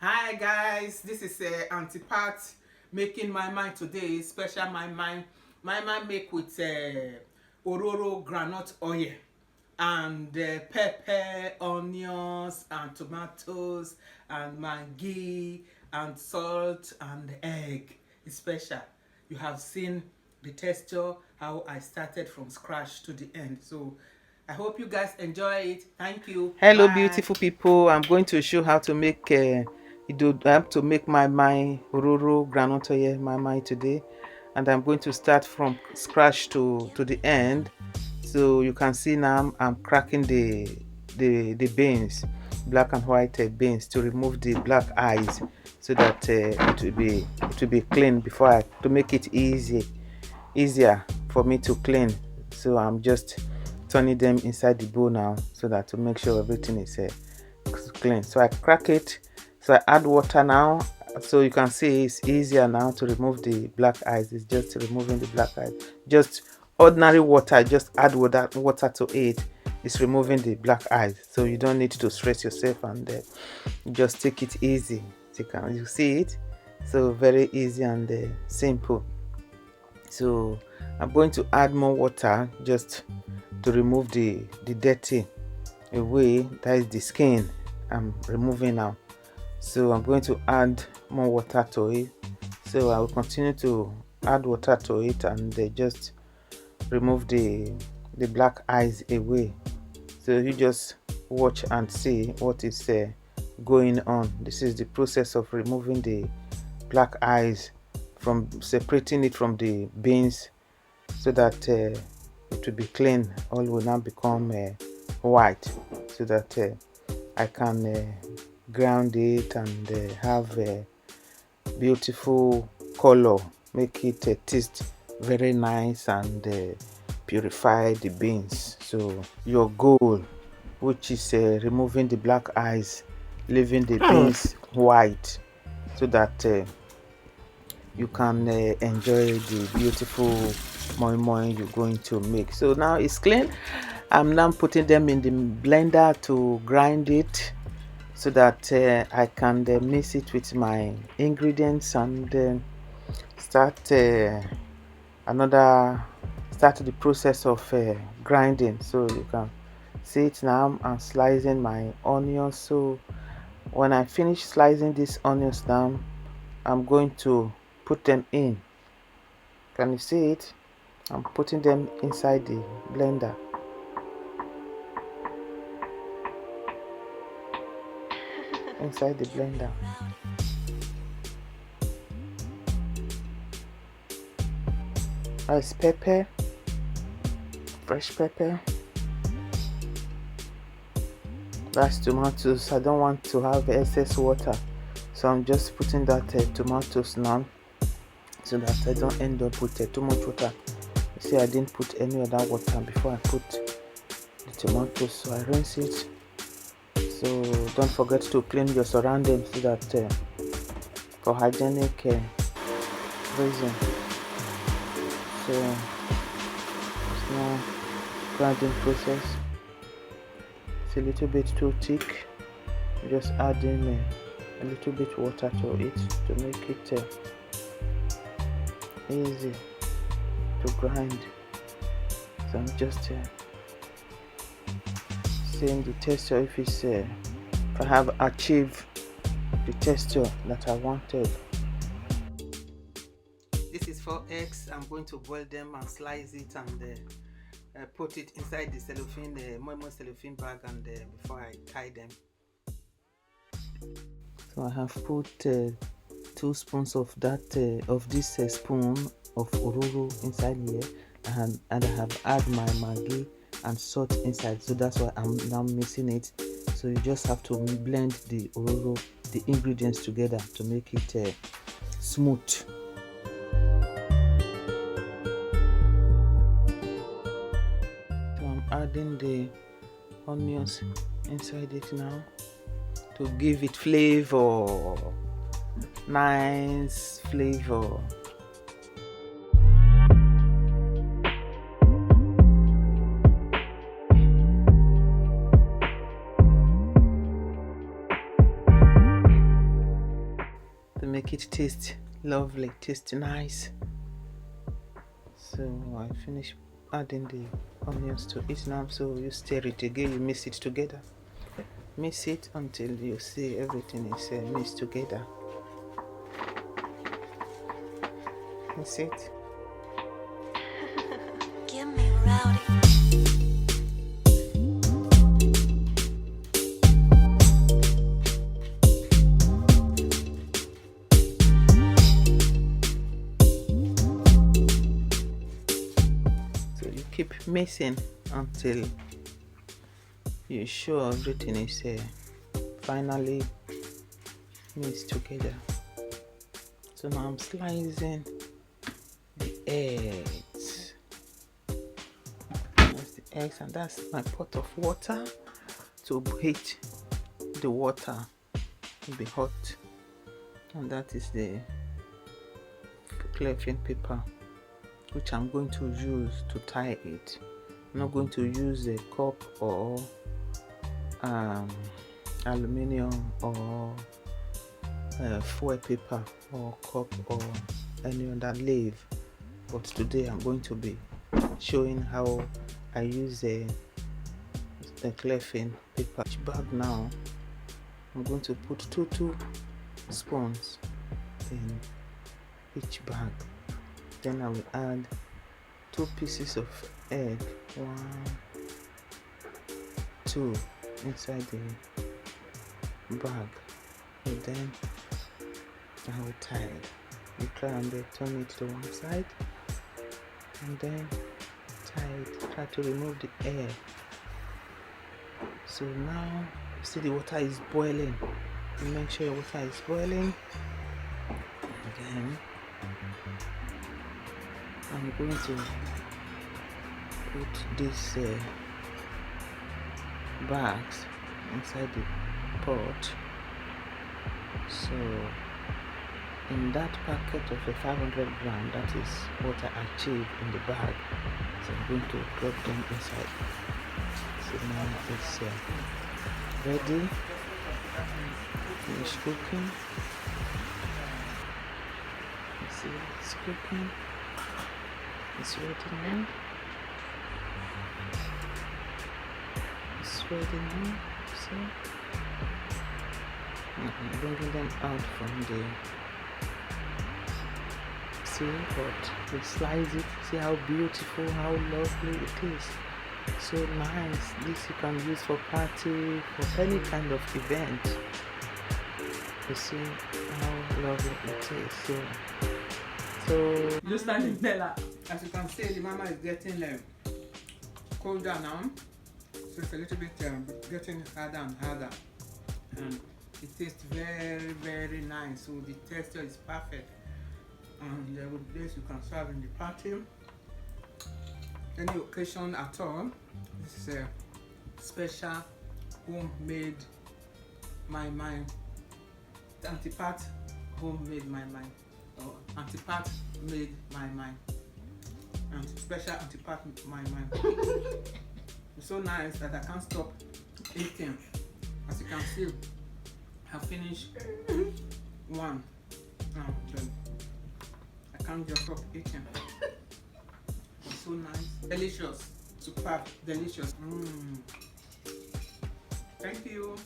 Hi guys, this is Aunty Pat making my mind today. Special my mind make with ororo granite oil and pepper, onions and tomatoes and maggi and salt and egg. It's special. You have seen the texture, how I started from scratch to the end. So I hope you guys enjoy it. Thank you. Hello, Bye. beautiful people. I'm going to show how to make I have to make my roro granotoye my today, and I'm going to start from scratch to the end. So you can see now I'm cracking the beans, black and white beans, to remove the black eyes, so that it will be clean before to make it easier for me to clean. So I'm just turning them inside the bowl now, so that to make sure everything is clean. So I crack it, so I add water now, so you can see it's easier now to remove the black eyes. It's just removing the black eyes, just ordinary water, just add water to it. It's removing the black eyes, so you don't need to stress yourself, and just take it easy. You see it, so very easy and simple. So I'm going to add more water, just to remove the dirty away. That is the skin I'm removing now. So I'm going to add more water to it. So I will continue to add water to it, and just remove the black eyes away. So you just watch and see what is going on. This is the process of removing the black eyes, from separating it from the beans, so that it will be clean. All will now become white, so that I can ground it and have a beautiful color, make it taste very nice, and purify the beans. So your goal, which is removing the black eyes, leaving the beans white, so that you can enjoy the beautiful MoiMoi you're going to make. So now it's clean. I'm now putting them in the blender to grind it, so that I can mix it with my ingredients, and start another start the process of grinding. So you can see it now. I'm slicing my onions. So when I finish slicing these onions now, I'm going to put them in. Can you see it? I'm putting them inside the blender. Inside the blender. That's pepper, fresh pepper. That's tomatoes. I don't want to have excess water, so I'm just putting that tomatoes now, so that I don't end up with too much water. You see, I didn't put any other water before I put the tomatoes, so I rinse it. So don't forget to clean your surroundings, so that for hygienic reason. So it's now grinding process. It's a little bit too thick. Just add in a little bit water to it, to make it easy to grind. So I'm just seeing the texture, if I have achieved the texture that I wanted. This is 4 eggs. I'm going to boil them and slice it, and put it inside the cellophane, MoiMoi cellophane bag, and before I tie them. So I have put 2 spoons of this spoon of ororo inside here, and I have add my maggi and salt inside. So that's why I'm now mixing it. So you just have to blend the ororo, the ingredients together, to make it smooth. So I'm adding the onions inside it now, to give it flavor, nice flavor. make it taste lovely, taste nice. So I finish adding the onions to it now. So you stir it again, you mix it together. Mix it until you see everything is mixed together. Mix it. Get me rowdy. So you keep mixing until you're sure everything is finally mixed together. So now I'm slicing the eggs. That's the eggs, and that's my pot of water to heat the water to be hot. And that is the clear film paper which I'm going to use to tie it. I'm not going to use a cup or aluminium or foil paper or cup or any other leaf, but today I'm going to be showing how I use the clear film paper. Each bag now, I'm going to put two spoons in each bag. Then I will add 2 pieces of egg, 1, 2 inside the bag, and then I will tie it. You try and turn it to one side, and then tie it. Try to remove the air. So now you see the water is boiling. You make sure your water is boiling. And then I'm going to put these bags inside the pot. So in that packet of a 500 gram, that is what I achieved in the bag. So I'm going to drop them inside. So now it's ready. Finish cooking. You see it's cooking. It's ready now. It's ready now. So I'm bringing them out from the pot. We slice it. See how beautiful, how lovely it is. So nice. This you can use for party, for any kind of event. You see how lovely it is. So You standing Bella. As you can see, the mama is getting colder now. So it's a little bit getting harder and harder. And it tastes very, very nice. So the texture is perfect. And with this you can serve in the party. Any occasion at all. This is a special homemade MoiMoi. Aunty Pat homemade MoiMoi. Or Aunty Pat made MoiMoi. And special Aunty Pat MoiMoi. It's so nice that I can't stop eating. As you can see, I finished one. Then I can't just stop eating. It's so nice, delicious, superb, delicious. Thank you.